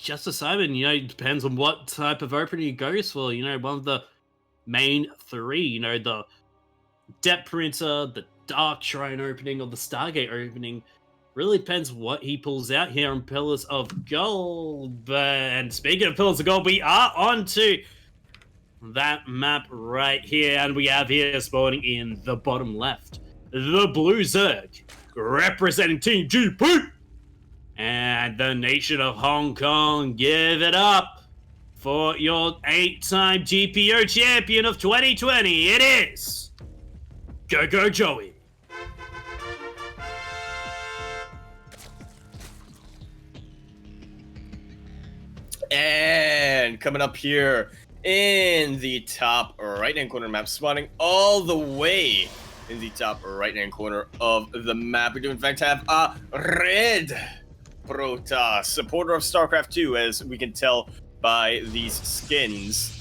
JusticeSimon, it depends on what type of opening he goes for. One of the main three, the Depth Printer, the Dark Shrine opening, or the Stargate opening. Really depends what he pulls out here on Pillars of Gold. And speaking of Pillars of Gold, we are on to that map right here. And we have here spawning in the bottom left, the Blue Zerg, representing Team GP. And the nation of Hong Kong, give it up for your 8-time GPO champion of 2020. It is GogojOey. And coming up here in the top right-hand corner map, spawning all the way in the top right-hand corner of the map, we do in fact have a red Protoss, supporter of StarCraft 2, as we can tell by these skins.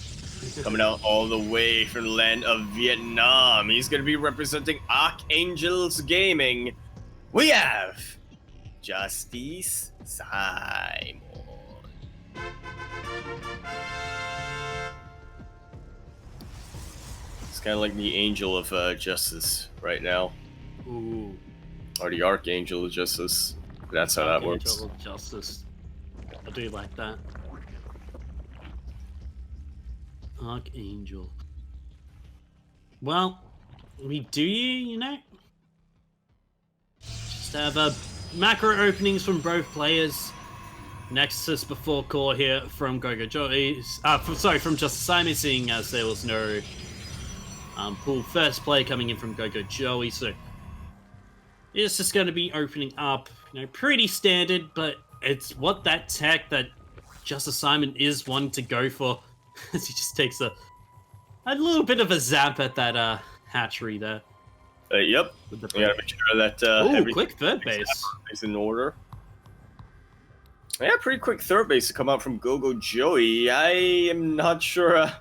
Coming out all the way from the land of Vietnam. He's going to be representing Archangels Gaming. We have JusticeSimon. It's kind of like the Angel of Justice right now. Ooh. Or the Archangel of Justice. That's how that works. Archangel of Justice. I do like that. Archangel. Well, we do, just have macro openings from both players. Nexus before core here from GogojOey. From JusticeSimon, seeing as there was no pool first play coming in from GogojOey, so it's just going to be opening up, pretty standard, but it's what that tech that JusticeSimon is wanting to go for, as he just takes a little bit of a zap at that hatchery there. Yep. We gotta make sure that ooh, quick third base is in order. Yeah, pretty quick third base to come out from GogojOey. I am not sure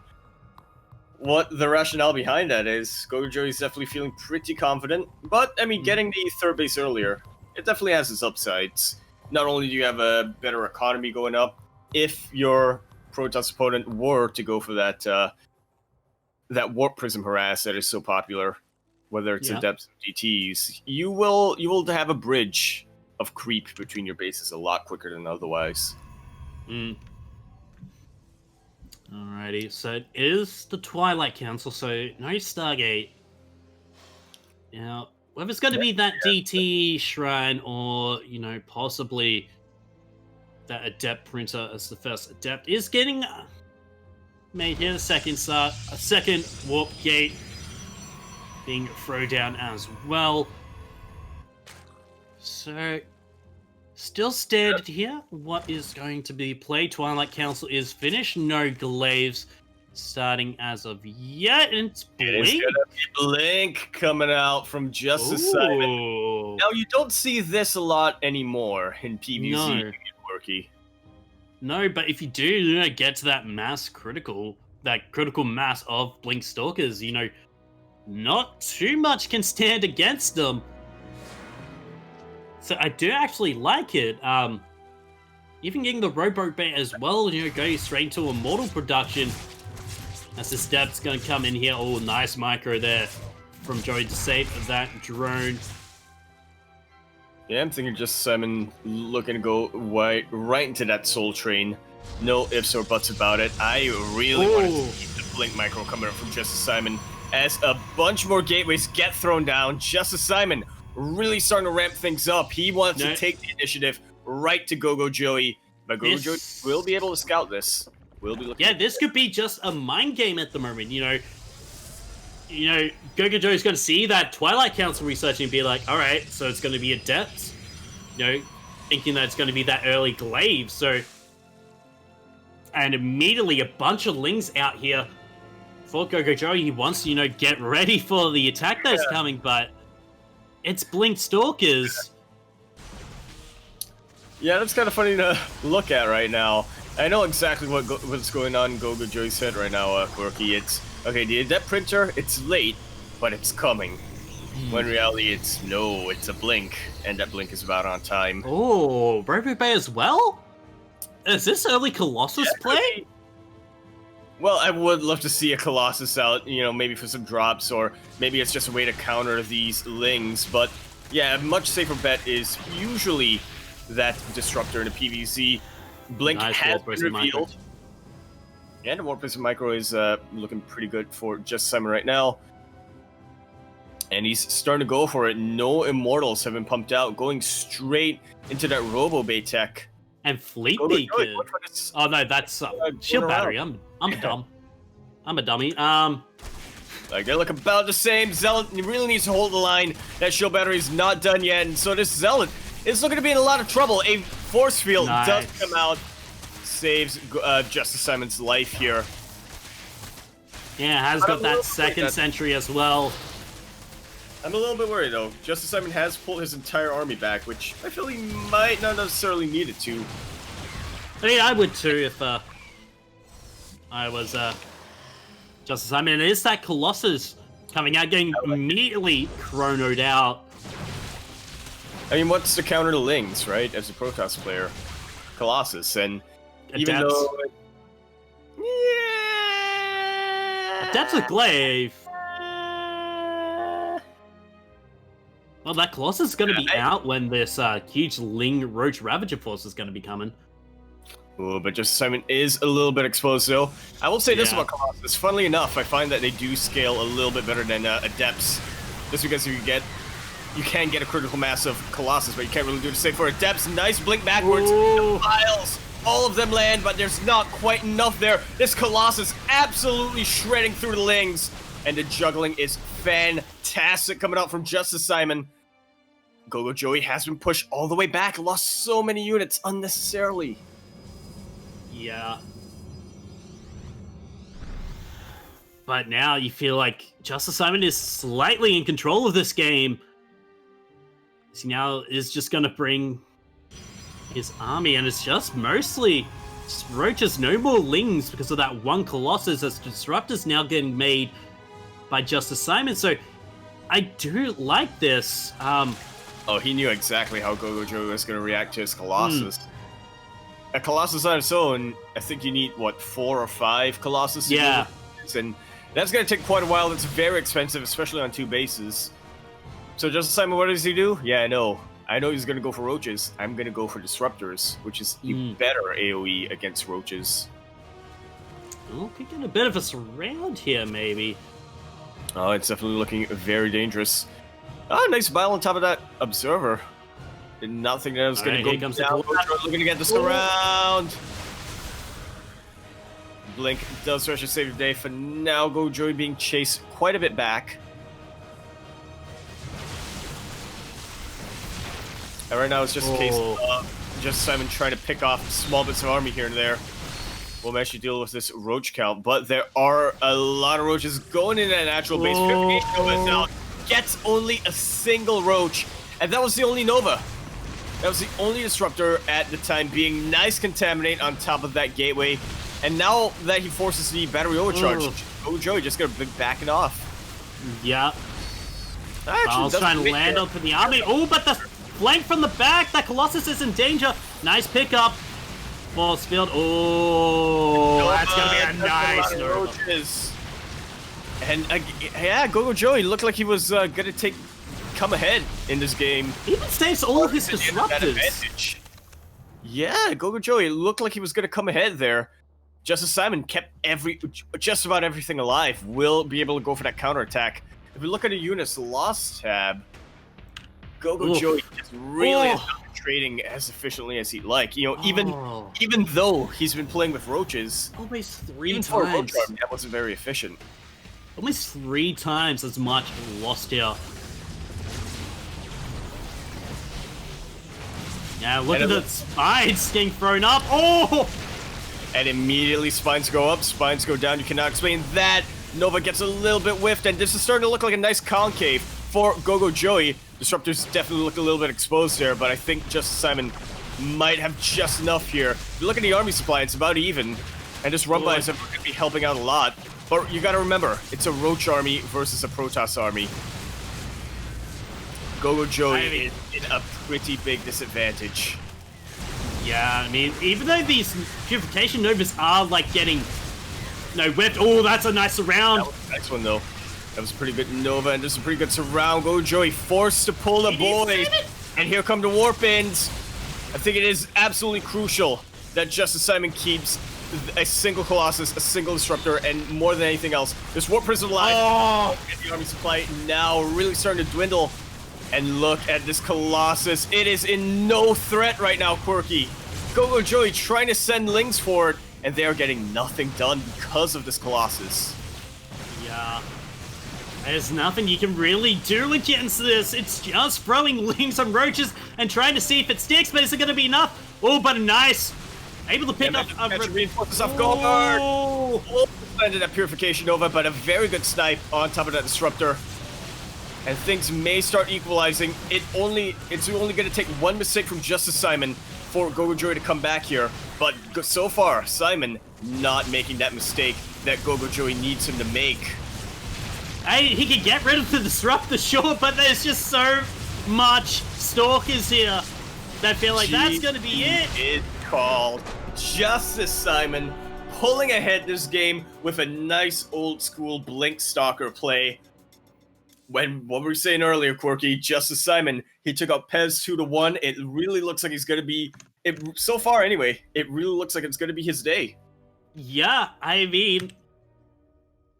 what the rationale behind that is. GogojOey is definitely feeling pretty confident, but I mean, getting the third base earlier, it definitely has its upsides. Not only do you have a better economy going up, if your Protoss opponent were to go for that that Warp Prism harass that is so popular, whether it's in depths of DTs, you will have a bridge of creep between your bases a lot quicker than otherwise. Alrighty, so it is the Twilight Council, so no Stargate. Now, whether it's going to be that DT Shrine or, possibly that Adept Printer as the first Adept is getting made here. A second Warp Gate being thrown down as well. So, still standard here. What is going to be played? Twilight Council is finished. No glaives starting as of yet. And it's Blink. It is gonna be Blink coming out from JusticeSimon. Now, you don't see this a lot anymore in PvZ. No. Quirky. No, but if you do, get to that critical mass of Blink Stalkers, not too much can stand against them. So I do actually like it. Even getting the Rowboat Bait as well, go straight into Immortal production. As this Depth's going to come in here. Oh, nice micro there from Joey to save that drone. Yeah, I'm thinking JusticeSimon looking to go right into that Soul Train. No ifs or buts about it. I really wanted to keep the Blink micro coming up from JusticeSimon as a bunch more gateways get thrown down. JusticeSimon really starting to ramp things up. He wants to take the initiative right to GogojOey, but GogojOey will be able to scout this. We'll be looking. Yeah, this could be just a mind game at the moment. GogojOey's going to see that Twilight Council research and be like, all right, so it's going to be a depth. Thinking that it's going to be that early glaive. So, and immediately a bunch of Lings out here for GogojOey. He wants to, get ready for the attack that's coming, but it's Blink Stalkers. Yeah, that's kind of funny to look at right now. I know exactly what's going on in GogojOey's head right now, Quirky. It's, okay, the Adept Printer, it's late, but it's coming. When in reality, it's a Blink, and that Blink is about on time. Oh, Rowboat Bay as well? Is this early Colossus play? Well, I would love to see a Colossus out, you know, maybe for some drops, or maybe it's just a way to counter these Lings, but yeah, a much safer bet is usually that Disruptor in a PvZ. Blink has been revealed. And the Warp-Person Micro is looking pretty good for JusticeSimon right now. And he's starting to go for it. No Immortals have been pumped out, going straight into that Robo-Bait tech. And Fleet Beacon. Oh no, that's Shield Battery. I'm dumb. I'm a dummy. Like, they look about the same. Zealot really needs to hold the line. That Shield Battery is not done yet, and so this Zealot is looking to be in a lot of trouble. A Force Field does come out. Saves JusticeSimon's life here. Yeah, has got that second sentry as well. I'm a little bit worried, though. JusticeSimon has pulled his entire army back, which I feel he might not necessarily need it to. I mean, I would too if I was JusticeSimon. And it is that Colossus coming out, getting immediately chronoed out. I mean, what's the counter to Lings, right? As a Protoss player, Colossus, and even though, Adepts of Glaive. Well, that Colossus is going to be out when this huge Ling Roach Ravager force is going to be coming. Oh, but JusticeSimon is a little bit exposed, though. I will say this about Colossus. Funnily enough, I find that they do scale a little bit better than Adepts. Just because you can get a critical mass of Colossus, but you can't really do the same for Adepts. Nice blink backwards. The piles, all of them land, but there's not quite enough there. This Colossus absolutely shredding through the Lings. And the juggling is fantastic coming out from JusticeSimon. GogojOey has been pushed all the way back, lost so many units unnecessarily. Yeah. But now you feel like JusticeSimon is slightly in control of this game. He now is just going to bring his army, and it's just mostly Roaches, no more Lings because of that one Colossus as Disruptor's now getting made by JusticeSimon. So I do like this. Oh, he knew exactly how GogojOey was going to react to his Colossus. A Colossus on its own, I think you need, what, 4 or 5 Colossus? Yeah. And that's going to take quite a while. It's very expensive, especially on 2 bases. So JusticeSimon, what does he do? Yeah, I know. I know he's going to go for Roaches. I'm going to go for Disruptors, which is the better AoE against Roaches. Oh, could get a bit of a surround here, maybe. Oh, it's definitely looking very dangerous. Oh, nice battle on top of that Observer. Did not think that was going to go down. Looking to get this around. Blink does rush to save the day for now. GogojOey being chased quite a bit back. And right now it's just a case of JusticeSimon trying to pick off small bits of army here and there. We'll actually deal with this Roach count, but there are a lot of Roaches going in that natural base. Now gets only a single Roach, and that was the only Nova. That was the only Disruptor at the time being. Nice Contaminate on top of that Gateway, and now that he forces the Battery Overcharge, GogojOey just gonna be backing off. Yeah. I'll try and land onto the army. Oh, but the flank from the back, that Colossus is in danger. Nice pickup. Force field. Oh, that's gonna be a nice Nova. And yeah, GogojOey looked like he was gonna come ahead in this game. He even saves all of his Disruptors. Yeah, GogojOey looked like he was gonna come ahead there. JusticeSimon kept just about everything alive. Will be able to go for that counterattack. If we look at the units lost tab, GogojOey is really not trading as efficiently as he'd like. You know, even though he's been playing with Roaches, almost 3 even times. For a Roach army, that wasn't very efficient. Almost 3 times as much lost here. Yeah, look at the spines getting thrown up. Oh! And immediately spines go up, spines go down. You cannot explain that. Nova gets a little bit whiffed, and this is starting to look like a nice concave for GogojOey. Disruptors definitely look a little bit exposed there, but I think JusticeSimon might have just enough here. If you look at the army supply, it's about even, and this run-by is going to be helping out a lot. But you got to remember, it's a Roach army versus a Protoss army. GogojOey is in a pretty big disadvantage. Yeah, I mean, even though these Purification Novas are, like, getting, whipped. Oh, that's a nice surround. That was a nice one, though. That was a pretty good Nova, and this is a pretty good surround. GogojOey forced to pull the boy. And here come the warp ends. I think it is absolutely crucial that JusticeSimon keeps a single Colossus, a single Disruptor, and more than anything else, this Warp Prism alive. Oh! And the army supply now really starting to dwindle. And look at this Colossus. It is in no threat right now, Quirky. GogojOey trying to send Lings forward, and they are getting nothing done because of this Colossus. Yeah. There's nothing you can really do against this. It's just throwing Lings on Roaches and trying to see if it sticks, but is it going to be enough? Oh, but nice. Able to pick up a reinforces off guard. Oh, landed that Purification Nova, but a very good snipe on top of that Disruptor. And things may start equalizing. It's only going to take one mistake from JusticeSimon for GogojOey to come back here. But so far, Simon not making that mistake that GogojOey needs him to make. He can get rid of the Disruptor, sure, but there's just so much Stalkers here that I feel like that's going to be it. It's called. JusticeSimon pulling ahead this game with a nice old school Blink Stalker play. When what we were saying earlier, Quirky, JusticeSimon, he took out Pez 2-1. It really looks like he's going to be, so far anyway, it really looks like it's going to be his day. Yeah, I mean,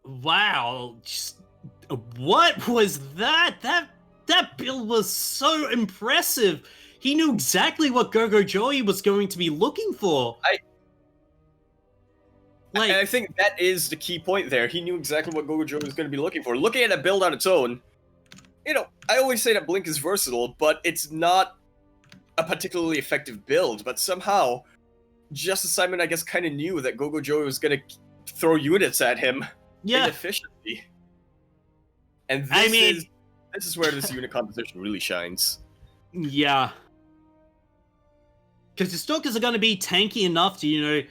wow. What was that? That build was so impressive. He knew exactly what GogojOey was going to be looking for. I think that is the key point there. He knew exactly what GogojOey was going to be looking for. Looking at a build on its own, I always say that Blink is versatile, but it's not a particularly effective build. But somehow, JusticeSimon, I guess, kind of knew that GogojOey was going to throw units at him inefficiently. And this is where this unit composition really shines. Yeah. Because the Stalkers are going to be tanky enough to,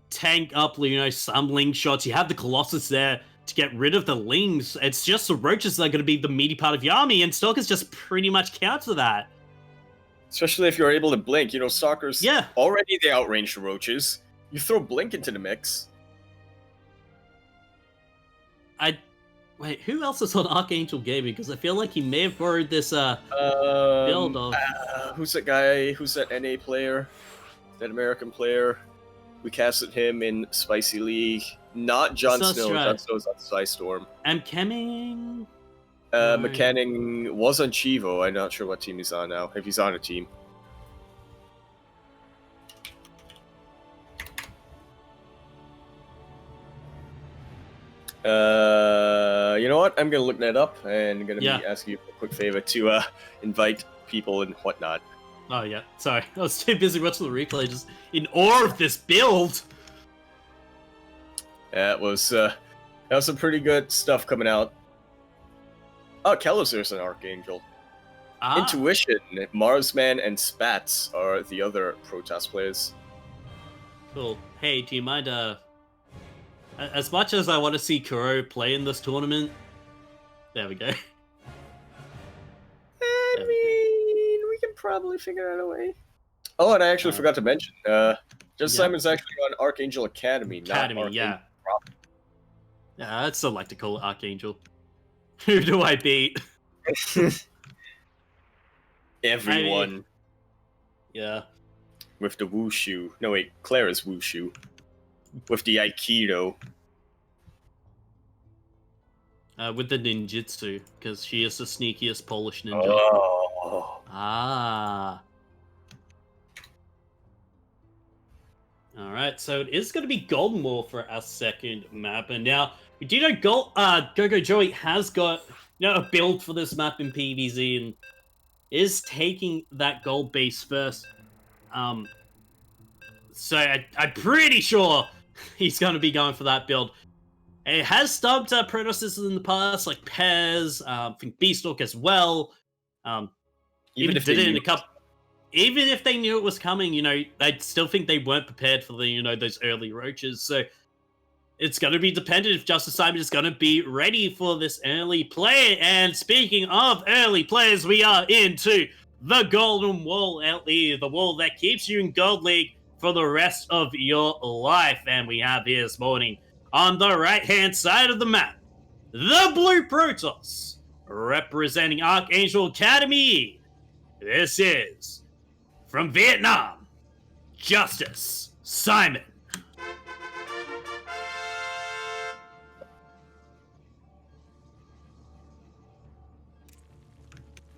tank up, some Ling shots. You have the Colossus there to get rid of the Lings. It's just the Roaches that are going to be the meaty part of your army, and Stalkers just pretty much counter that. Especially if you're able to Blink. Stalkers, already they outrange the Roaches. You throw Blink into the mix. Wait, who else is on Archangel Gaming? Because I feel like he may have borrowed this build of... who's that guy? Who's that NA player? That American player? We casted him in Spicy League. Not Jon Snow. Jon Snow's on Psystorm. McCanning? McCanning was on Chivo. I'm not sure what team he's on now. If he's on a team. You know what? I'm gonna look that up, and I'm gonna be asking you a quick favor to invite people and whatnot. Oh yeah, sorry. I was too busy watching the replay, just in awe of this build. That was some pretty good stuff coming out. Oh, Kelloser's an Archangel. Intuition, Marsman, and Spats are the other Protoss players. Cool. Hey, do you mind as much as I want to see Kuro play in this tournament, there we go. I mean, we can probably figure out a way. Oh, and I actually forgot to mention, JusticeSimon's actually on Archangel Academy, not Archangel. Yeah, I'd still like to call it Archangel. Who do I beat? Everyone. Yeah. With the Wushu. No, wait, Clara's Wushu. With the Aikido. With the ninjutsu, because she is the sneakiest Polish ninja. Oh. Ah. Alright, so it is going to be Golden War for our second map. And now, we do know GogojOey has got a build for this map in PvZ and is taking that gold base first. So I'm pretty sure he's going to be going for that build. It has stubbed Protosses in the past, like Pez, I think Beastalk as well. Even if they did it in a couple. Even if they knew it was coming, I still think they weren't prepared for the, those early Roaches. So it's going to be dependent if JusticeSimon is going to be ready for this early play. And speaking of early players, we are into the Golden Wall LE, the wall that keeps you in Gold League for the rest of your life. And we have here this morning, on the right-hand side of the map, the Blue Protoss, representing Archangel Academy. This is, from Vietnam, JusticeSimon.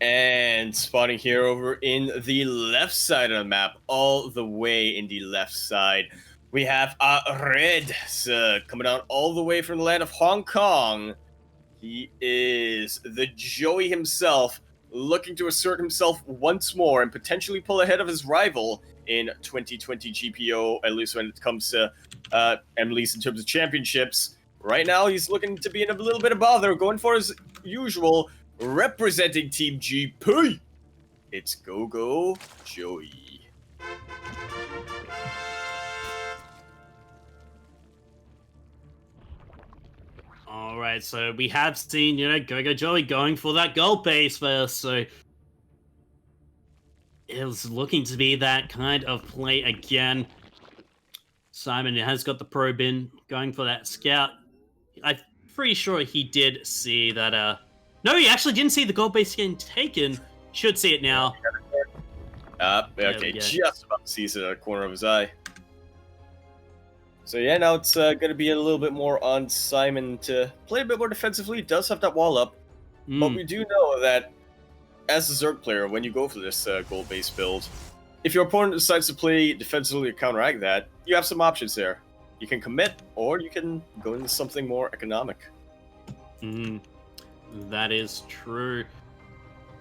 And spawning here over in the left side of the map, all the way in the left side, we have Red coming out all the way from the land of Hong Kong. He is the Joey himself, looking to assert himself once more and potentially pull ahead of his rival in 2020 GPO, at least when it comes to, at least in terms of championships. Right now, he's looking to be in a little bit of bother, going for his usual. Representing Team GP, it's GogojOey. Alright, so we have seen, GogojOey going for that gold base first, so it was looking to be that kind of play again. Simon has got the probe in, going for that scout. I'm pretty sure he did see that, no, he actually didn't see the gold base getting taken. Should see it now. Okay, just about sees it at the corner of his eye. So yeah, now it's going to be a little bit more on Simon to play a bit more defensively. He does have that wall up, but we do know that as a Zerg player, when you go for this gold base build, if your opponent decides to play defensively to counteract that, you have some options there. You can commit, or you can go into something more economic. That is true.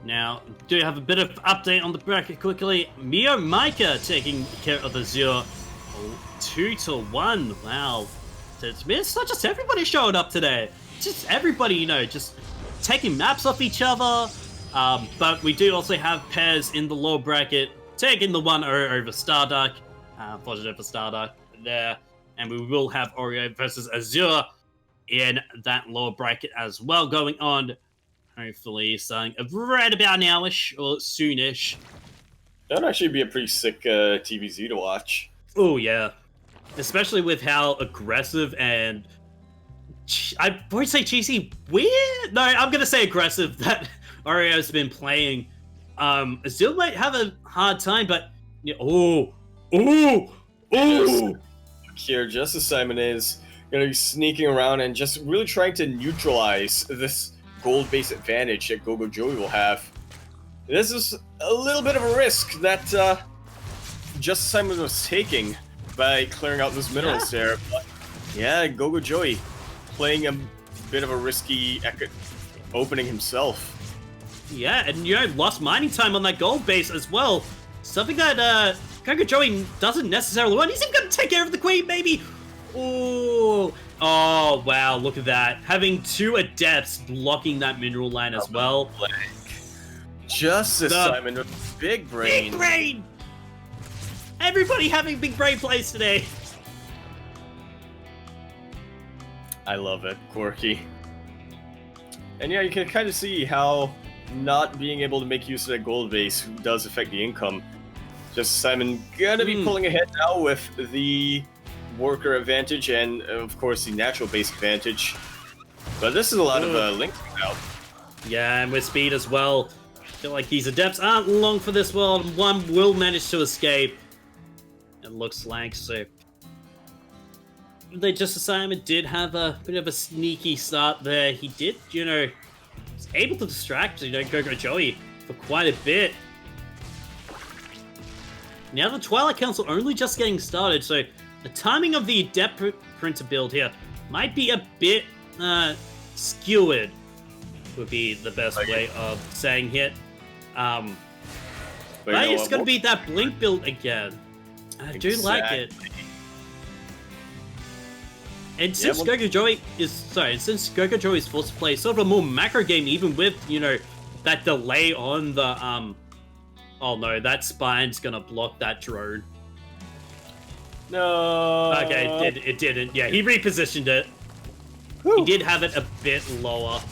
Now, do you have a bit of update on the bracket quickly? Mio Micah taking care of the 2-1. Wow. It's not just everybody showing up today. Just everybody, just taking maps off each other. But we do also have Pez in the lower bracket, taking the 1-0 over Starduck. Positive for Starduck there. And we will have Oreo versus Azure in that lower bracket as well going on. Hopefully starting right about now-ish or soonish. That would actually be a pretty sick PvZ to watch. Oh, yeah. Especially with how aggressive and... I would say cheesy weird? No, I'm going to say aggressive that Oreo's been playing. Azure might have a hard time, but... Here, JusticeSimon is going to be sneaking around and just really trying to neutralize this gold base advantage that GogojOey will have. This is a little bit of a risk that JusticeSimon was taking by clearing out those minerals there. But yeah, GogojOey playing a bit of a risky opening himself. Yeah, and lost mining time on that gold base as well. Something that GogojOey doesn't necessarily want. He's even going to take care of the queen, baby! Oh, wow, look at that. Having 2 adepts blocking that mineral line as well. JusticeSimon with big brain. Big brain! Everybody having big brain plays today. I love it, Quirky. And yeah, you can kind of see how not being able to make use of that gold base does affect the income. JusticeSimon gonna be pulling ahead now with the worker advantage and, of course, the natural base advantage. But this is a lot of links out. Yeah, and with speed as well. I feel like these adepts aren't long for this world. One will manage to escape. It looks like, so... JusticeSimon did have a bit of a sneaky start there. He did, was able to distract, GogojOey for quite a bit. Now the Twilight Council only just getting started, so the timing of the Adept Printer build here might be a bit skewered, would be the best way of saying it. But it's going to be that Blink build again. I do like it. And since GogojOey is forced to play sort of a more macro game, even with, that delay on the, oh no, that spine's gonna block that drone. No. Okay, it didn't. Yeah, he repositioned it. Whew. He did have it a bit lower.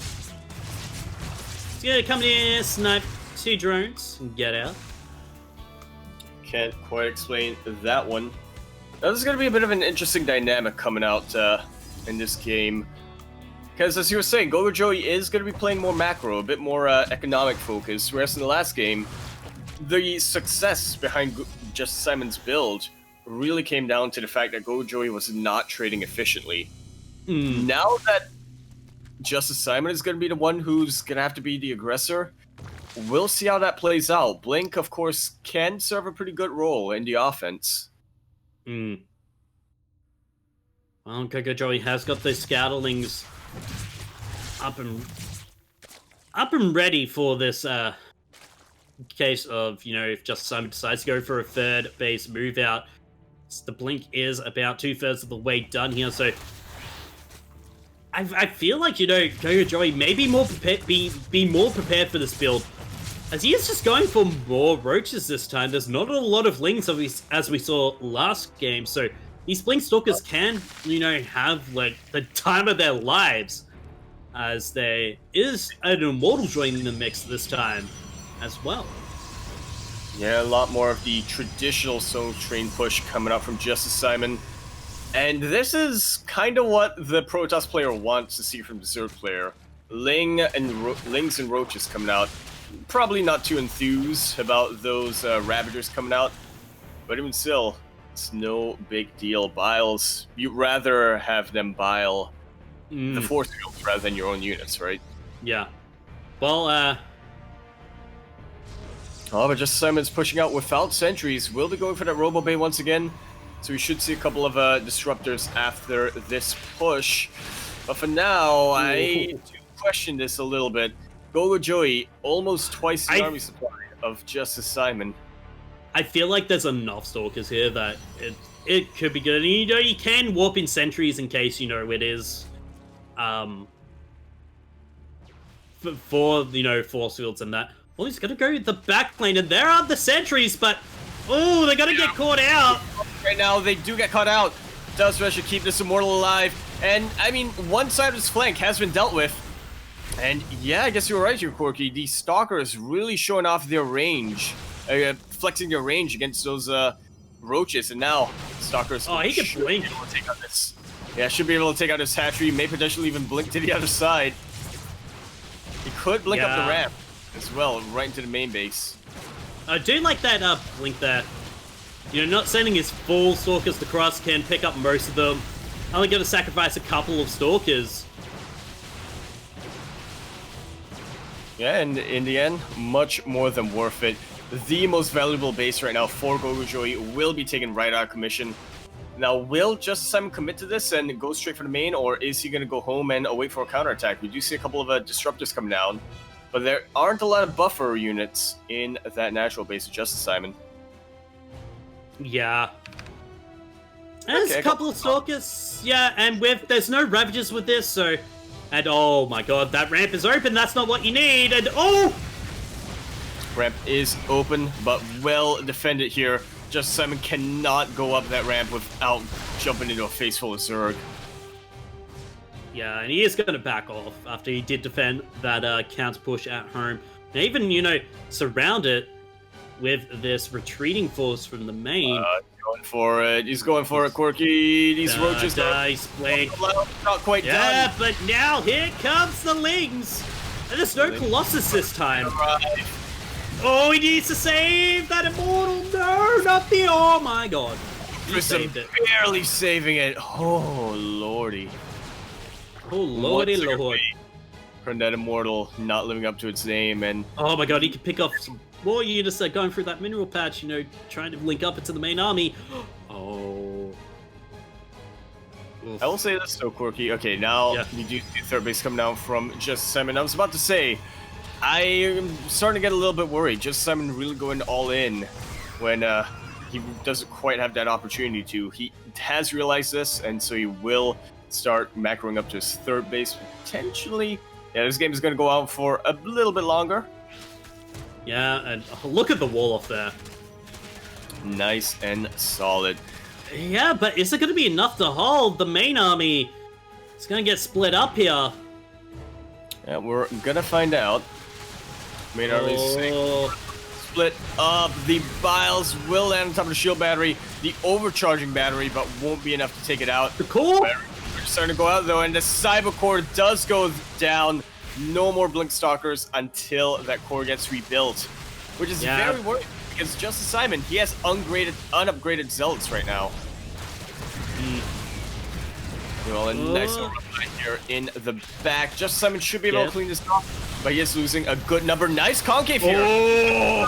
He's gonna come in, snipe 2 drones and get out. Can't quite explain that one. Now, this is going to be a bit of an interesting dynamic coming out in this game. Because as you were saying, GogojOey is going to be playing more macro, a bit more economic focused, whereas in the last game, the success behind JusticeSimon's build really came down to the fact that GogojOey was not trading efficiently. Now that JusticeSimon is going to be the one who's going to have to be the aggressor, we'll see how that plays out. Blink, of course, can serve a pretty good role in the offense. Well, GogojOey has got those Scouterlings up and ready for this case of, you know, if JusticeSimon decides to go for a third base move out. The Blink is about 2/3 of the way done here, so I feel like, you know, GogojOey may be more prepared, be more prepared for this build, as he is just going for more roaches this time. There's not a lot of lings as we saw last game, so these Blink Stalkers can, you know, have like the time of their lives, as there is an Immortal joining the mix this time as well. Yeah, a lot more of the traditional solo train push coming out from JusticeSimon. And this is kind of what the Protoss player wants to see from the Zerg player. Lings and Roaches coming out. Probably not too enthused about those Ravagers coming out, but even still, it's no big deal. Biles, you'd rather have them bile the force fields rather than your own units, right? Yeah. Well, Oh, but JusticeSimon's pushing out without sentries. We'll be going for that Robo Bay once again. So we should see a couple of disruptors after this push. But for now, I do question this a little bit. GogojOey, almost twice the army supply of JusticeSimon. I feel like there's enough Stalkers here that it could be good. And, you know, you can warp in sentries in case, you know, it is for you know, force fields and that. Well, he's gonna go the back lane, and there are the sentries, but oh, they're gonna get caught out. Right now, they do get caught out. Dustrush should keep this Immortal alive, and I mean, one side of his flank has been dealt with. And yeah, I guess you're right here, Quirky. The Stalkers really showing off their range, flexing their range against those roaches, and now Stalkers. Oh, he can blink. Be able to take out this. Yeah, should be able to take out his hatchery. May potentially even blink to the other side. He could blink up the ramp as well, right into the main base. I do like that blink there. You know, not sending his full Stalkers to cross can pick up most of them. Only going to sacrifice a couple of Stalkers. Yeah, and in the end, much more than worth it. The most valuable base right now for GogojOey will be taken right out of commission. Now, will JusticeSimon commit to this and go straight for the main, or is he going to go home and wait for a counterattack? We do see a couple of disruptors coming down, but there aren't a lot of buffer units in that natural base of JusticeSimon. Yeah. There's a couple of Stalkers. Yeah, and there's no Ravagers with this, so... And oh my god, that ramp is open, that's not what you need, and oh! Ramp is open, but well defended here. JusticeSimon cannot go up that ramp without jumping into a face full of Zerg. Yeah, and he is going to back off after he did defend that counter push at home. And even, you know, surround it with this retreating force from the main. Going for it. He's going for it, Quirky. These roaches dice blade. Not quite done. Yeah, but now here comes the Lings. And there's no Colossus this time. Right. Oh, he needs to save that Immortal. No, not the... Oh my god. He saved it. Barely saving it. Oh, lordy. Oh, lordy lord. From that Immortal not living up to its name, and... Oh my god, he could pick off some more units that going through that mineral patch, you know, trying to link up into the main army. Oh. Oof. I will say this though, Quirky. Okay, now we do see third base coming down from JusticeSimon. I was about to say, I am starting to get a little bit worried. JusticeSimon really going all in when he doesn't quite have that opportunity to. He has realized this, and so he will start macroing up to his third base, potentially. Yeah, this game is going to go out for a little bit longer. Yeah, and look at the wall off there. Nice and solid. Yeah, but is it going to be enough to hold? The main army is going to get split up here. Yeah, we're going to find out. Main army split up. The Biles will land on top of the shield battery, the overcharging battery, but won't be enough to take it out. The core? We're starting to go out though, and the cyber core does go down. No more blink stalkers until that core gets rebuilt, which is very worrying because JusticeSimon, he has unupgraded zealots right now. Well, a nice little line here in the back. JusticeSimon should be able to clean this off, but he is losing a good number. Nice concave here.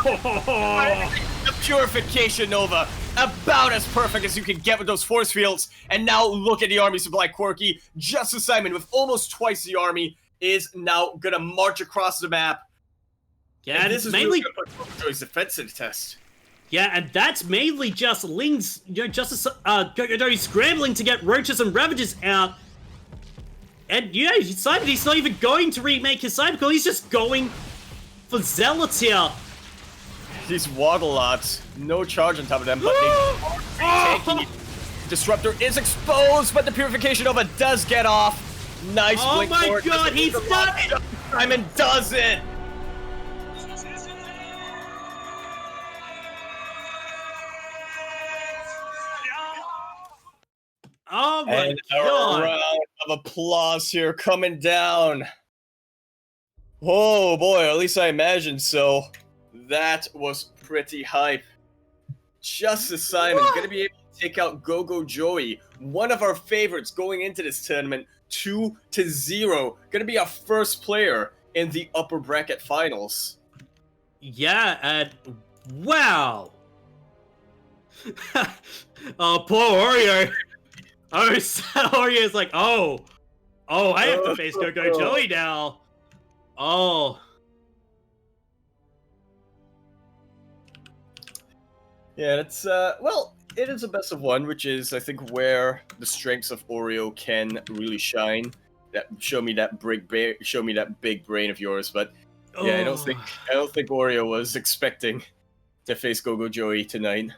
The Purification Nova, about as perfect as you can get with those force fields. And now look at the army supply, Quirky. JusticeSimon, with almost twice the army, is now gonna march across the map. Yeah, and this is mainly really gonna put GogojOey's defense to the test. Yeah, and that's mainly just Ling's, GogojOey scrambling to get Roaches and Ravages out. And, he decided he's not even going to remake his Cybercore, he's just going for Zealots here. These Waddle-Lots, no charge on top of them, but they are tanking. Disruptor is exposed, but the Purification Nova does get off. Nice blink forward. Oh my god, he's done it! Simon does it! Oh my and god! A round of applause here coming down. Oh boy, at least I imagined so. That was pretty hype. JusticeSimon gonna be able to take out GogojOey, one of our favorites going into this tournament, 2-0. Gonna be our first player in the upper bracket finals. Yeah, and wow! Oh, poor Oreo. Orio's like, I have to face GogojOey now. Oh. Yeah, it's well, it is a best of one, which is I think where the strengths of Oreo can really shine. Show me that big brain of yours, but yeah, I don't think Oreo was expecting to face GogojOey tonight.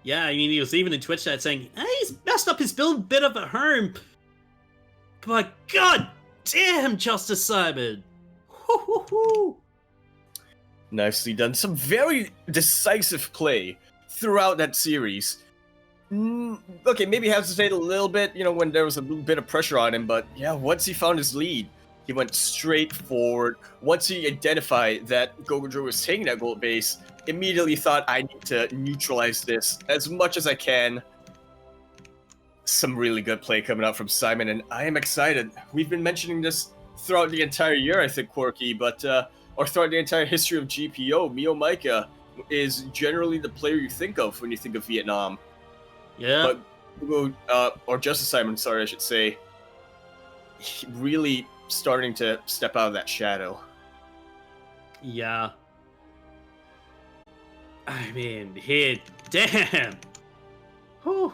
Yeah, I mean, he was even in Twitch chat saying, he's messed up his build a bit of a harm. But god damn, JusticeSimon. Nicely done. Some very decisive play throughout that series. Okay, maybe hesitate a little bit, when there was a bit of pressure on him, but yeah, once he found his lead, he went straight forward. Once he identified that GogojOey was taking that gold base, immediately thought, I need to neutralize this as much as I can. Some really good play coming out from Simon, and I am excited. We've been mentioning this throughout the entire year, I think, Quirky, but or throughout the entire history of GPO, Mio Micah is generally the player you think of when you think of Vietnam. Yeah. But, or JusticeSimon, sorry, I should say, really starting to step out of that shadow. Yeah. I mean, damn. Whew.